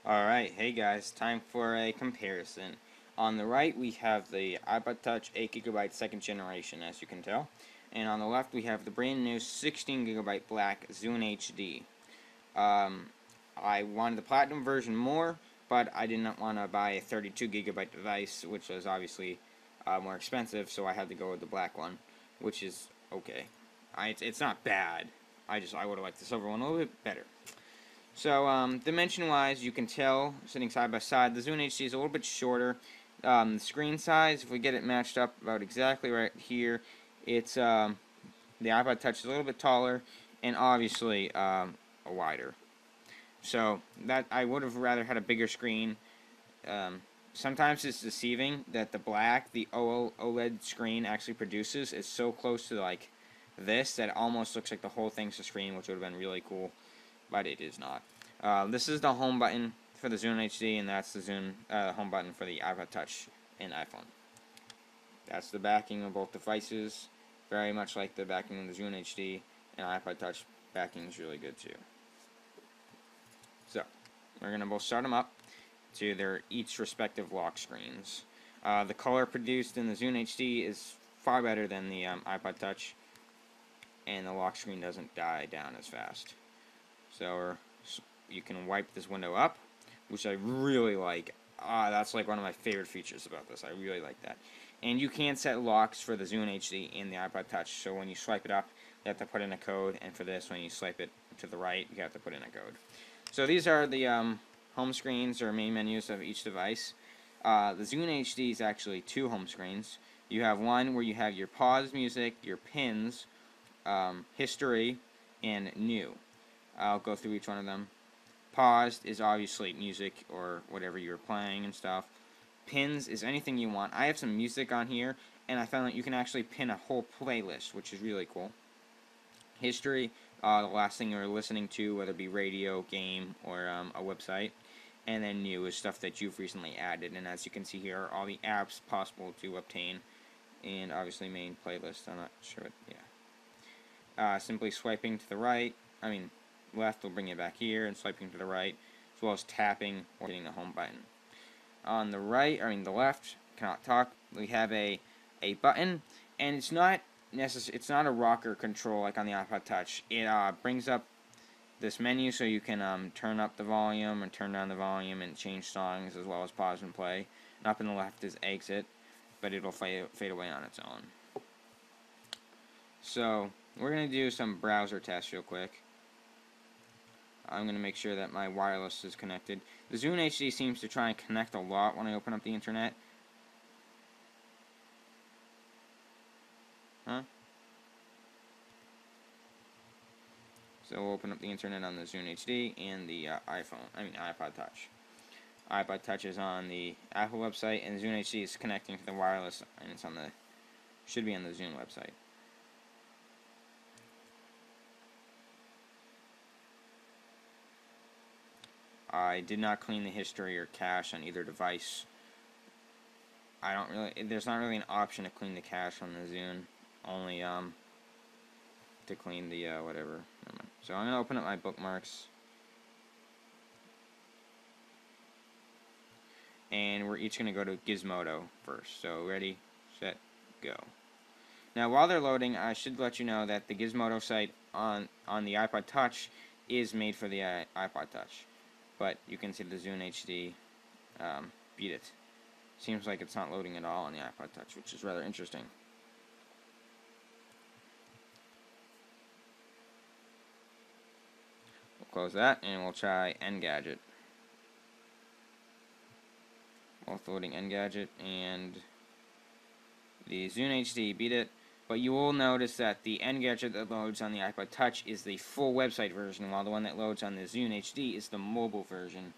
Alright, hey guys, time for a comparison. On the right we have the iPod Touch 8GB second generation, as you can tell. And on the left we have the brand new 16GB black Zune HD. I wanted the platinum version more, but I did not want to buy a 32GB device, which was obviously more expensive, so I had to go with the black one, which is okay. It's not bad. I would have liked the silver one a little bit better. So, dimension-wise, you can tell, sitting side by side, the Zune HD is a little bit shorter. The screen size, if we get it matched up about exactly right here, it's, the iPod Touch is a little bit taller, and obviously, wider. So, that, I would have rather had a bigger screen. Sometimes it's deceiving that the black, the OLED screen actually produces is so close to, like, this, that it almost looks like the whole thing's a screen, which would have been really cool. But it is not. This is the home button for the Zune HD, and that's the Zune home button for the iPod Touch and iPhone. That's the backing of both devices, very much like the backing of the Zune HD, and iPod Touch backing is really good too. So, we're going to both start them up to their each respective lock screens. The color produced in the Zune HD is far better than the iPod Touch, and the lock screen doesn't die down as fast. So you can wipe this window up, which I really like. That's like one of my favorite features about this. I really like that. And you can set locks for the Zune HD and the iPod Touch. So when you swipe it up, you have to put in a code. And for this, when you swipe it to the right, you have to put in a code. So these are the home screens or main menus of each device. The Zune HD is actually two home screens. You have one where you have your pause music, your pins, history, and new. I'll go through each one of them. Paused is obviously music or whatever you're playing and stuff. Pins is anything you want. I have some music on here, and I found that you can actually pin a whole playlist, which is really cool. History, the last thing you're listening to, whether it be radio, game, or a website. And then new is stuff that you've recently added. And as you can see here are all the apps possible to obtain. And obviously main playlist. I'm not sure what, yeah. Simply swiping to the right. Left will bring it back here, and swiping to the right, as well as tapping or hitting the home button. On the right, the left, cannot talk, we have a button, and it's not a rocker control like on the iPod Touch. It brings up this menu so you can turn up the volume and turn down the volume and change songs as well as pause and play. And up in the left is exit, but it'll fade away on its own. So, we're going to do some browser tests real quick. I'm going to make sure that my wireless is connected. The Zune HD seems to try and connect a lot when I open up the internet. Huh? So we'll open up the internet on the Zune HD and the iPod Touch. iPod Touch is on the Apple website, and the Zune HD is connecting to the wireless, and it's should be on the Zune website. I did not clean the history or cache on either device. There's not really an option to clean the cache on the Zune. Only, to clean the, whatever. So I'm going to open up my bookmarks. And we're each going to go to Gizmodo first. So ready, set, go. Now while they're loading, I should let you know that the Gizmodo site on the iPod Touch is made for the iPod Touch. But you can see the Zune HD beat it. Seems like it's not loading at all on the iPod Touch, which is rather interesting. We'll close that, and we'll try Engadget. Both loading Engadget, and the Zune HD beat it. But you will notice that the Engadget that loads on the iPod Touch is the full website version, while the one that loads on the Zune HD is the mobile version.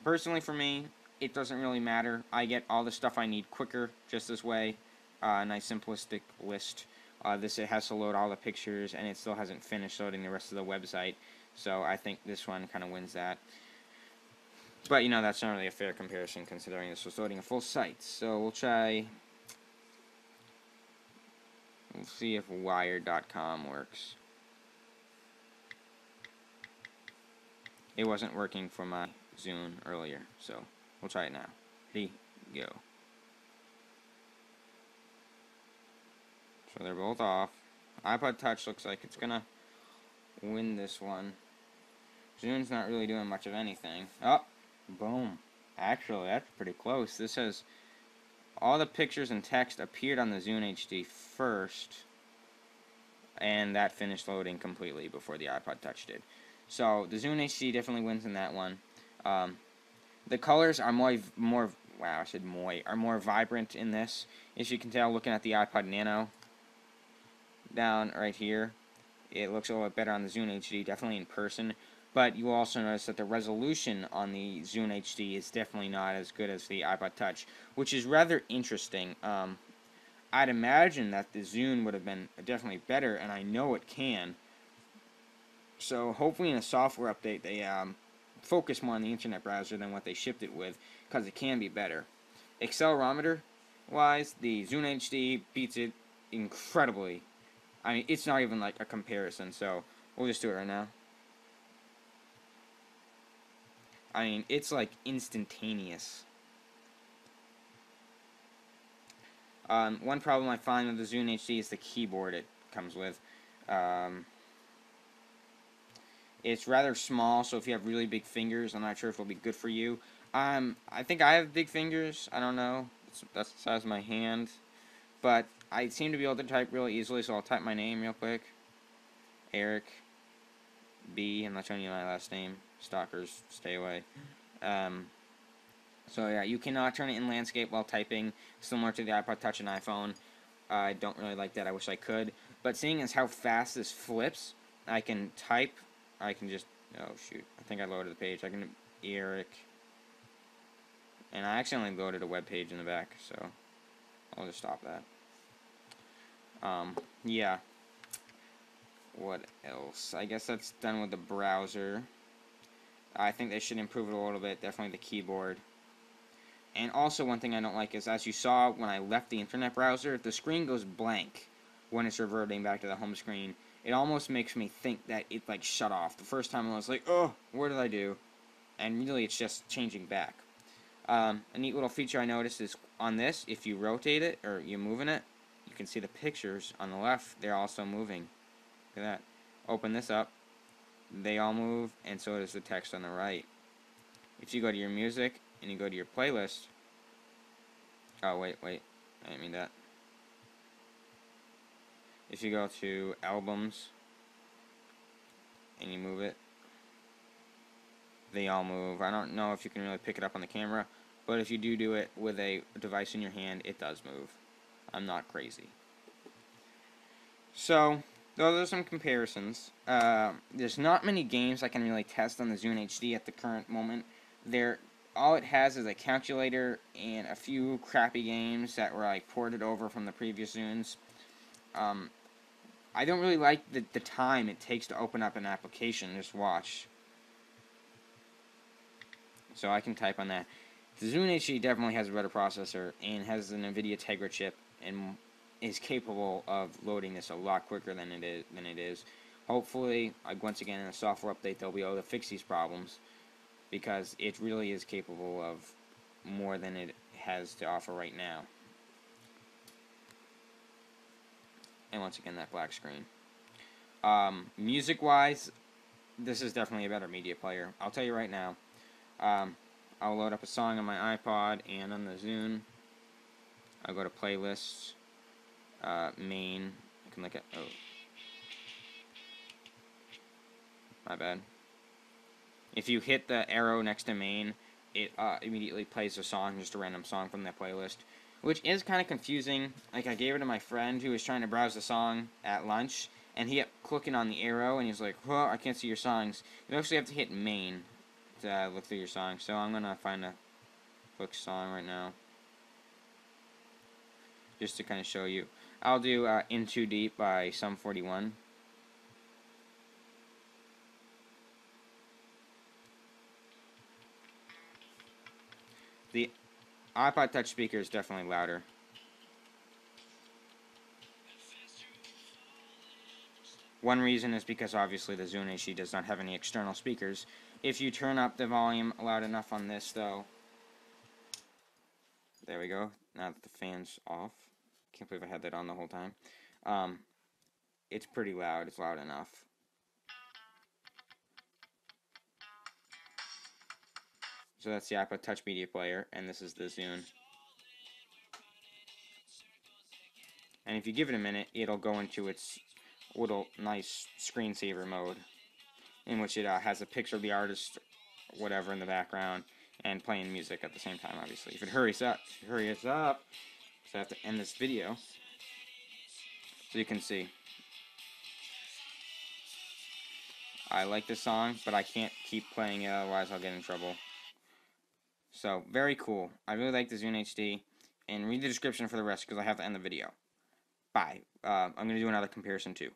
Personally, for me, it doesn't really matter. I get all the stuff I need quicker, just this way. Nice simplistic list. It has to load all the pictures, and it still hasn't finished loading the rest of the website. So I think this one kind of wins that. But, that's not really a fair comparison, considering this was loading a full site. So we'll see if Wired.com works. it wasn't working for my Zune earlier, so we'll try it now. Ready, go. So they're both off. iPod Touch looks like it's gonna win this one. Zune's not really doing much of anything. Oh, boom. Actually, that's pretty close. This has all the pictures and text appeared on the Zune HD first, and that finished loading completely before the iPod Touch did. So the Zune HD definitely wins in that one. The colors are more vibrant in this. As you can tell, looking at the iPod Nano down right here, it looks a little bit better on the Zune HD, definitely in person. But you will also notice that the resolution on the Zune HD is definitely not as good as the iPod Touch, which is rather interesting. I'd imagine that the Zune would have been definitely better, and I know it can. So hopefully in a software update they focus more on the internet browser than what they shipped it with, because it can be better. Accelerometer-wise, the Zune HD beats it incredibly. I mean, it's not even like a comparison, so we'll just do it right now. I mean, it's like instantaneous. One problem I find with the Zune HD is the keyboard it comes with. It's rather small, so if you have really big fingers, I'm not sure if it'll be good for you. I think I have big fingers. I don't know. That's the size of my hand. But I seem to be able to type really easily, so I'll type my name real quick. Eric B. I'm not showing you my last name. Stalkers, stay away. So yeah, you cannot turn it in landscape while typing, similar to the iPod Touch and iPhone. I don't really like that. I wish I could. But seeing as how fast this flips, I can type. I can just... Oh, shoot. I think I loaded the page. I can... Eric. And I accidentally loaded a web page in the back, so I'll just stop that. Yeah. What else? I guess that's done with the browser. I think they should improve it a little bit. Definitely the keyboard. And also one thing I don't like is, as you saw when I left the internet browser, the screen goes blank when it's reverting back to the home screen. It almost makes me think that it like shut off. The first time I was like, oh, what did I do? And really it's just changing back. A neat little feature I noticed is on this, if you rotate it or you're moving it, you can see the pictures on the left, they're also moving. Look at that. Open this up, they all move, and so does the text on the right. If you go to your music and you go to your playlist, oh wait, I didn't mean that. If you go to albums and you move it, they all move. I don't know if you can really pick it up on the camera, but if you do it with a device in your hand, it does move. I'm not crazy. So those are some comparisons. There's not many games I can really test on the Zune HD at the current moment. All it has is a calculator and a few crappy games that were like ported over from the previous Zunes. I don't really like the time it takes to open up an application. Just watch. So I can type on that. The Zune HD definitely has a better processor and has an NVIDIA Tegra chip and is capable of loading this a lot quicker than it is. Hopefully, once again in a software update, they'll be able to fix these problems, because it really is capable of more than it has to offer right now. And once again, that black screen. Music-wise, this is definitely a better media player. I'll tell you right now. I'll load up a song on my iPod and on the Zune. I'll go to playlists, main. I can look at... Oh. My bad. If you hit the arrow next to main, it immediately plays a song, just a random song from that playlist, which is kind of confusing. Like, I gave it to my friend who was trying to browse the song at lunch, and he kept clicking on the arrow, and he's like, "Well, I can't see your songs." You actually have to hit main to look through your songs. So I'm gonna find a quick song right now, just to kind of show you. I'll do "In Too Deep" by Sum 41. The iPod Touch speaker is definitely louder. One reason is because obviously the Zune HD does not have any external speakers, If you turn up the volume loud enough on this, though, there we go. Now that the fan's off, can't believe I had that on the whole time. It's pretty loud. It's loud enough. So that's the iPod Touch media player, and this is the Zune. And if you give it a minute, it'll go into its little nice screensaver mode, in which it has a picture of the artist, whatever, in the background, and playing music at the same time, obviously. If it hurries up, because I have to end this video, so you can see. I like this song, but I can't keep playing it, otherwise I'll get in trouble. So, very cool. I really like the Zune HD, and read the description for the rest, because I have to end the video. Bye. I'm going to do another comparison, too.